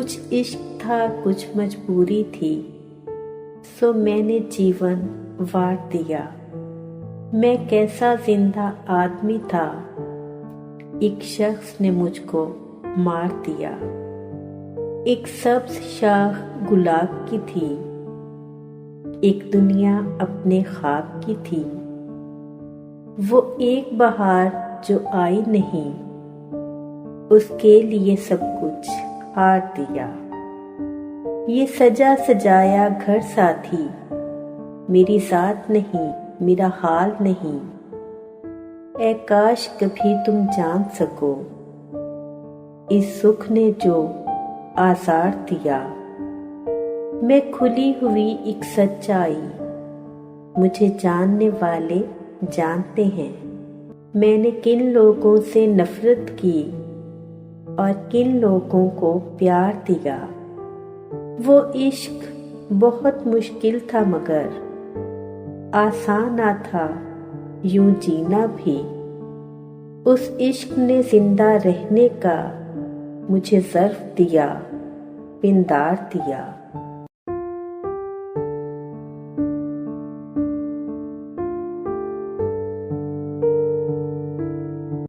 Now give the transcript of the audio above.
कुछ इश्क था, कुछ मजबूरी थी, सो मैंने जीवन वार दिया। मैं कैसा जिंदा आदमी था, एक शख्स ने मुझको मार दिया। एक सब्ज शाख गुलाब की थी, एक दुनिया अपने ख्वाब की थी। वो एक बहार जो आई नहीं, उसके लिए सब कुछ हार दिया। ये सजा सजाया घर साथी, मेरी साथ नहीं, मेरा हाल नहीं। ऐ काश कभी तुम जान सको, इस सुख ने जो आसार दिया। मैं खुली हुई एक सच्चाई, मुझे जानने वाले जानते हैं। मैंने किन लोगों से नफरत की और किन लोगों को प्यार दिया। वो इश्क बहुत मुश्किल था, मगर आसान ना था यूं जीना भी। उस इश्क ने जिंदा रहने का मुझे ज़र्फ दिया, पिंदार दिया।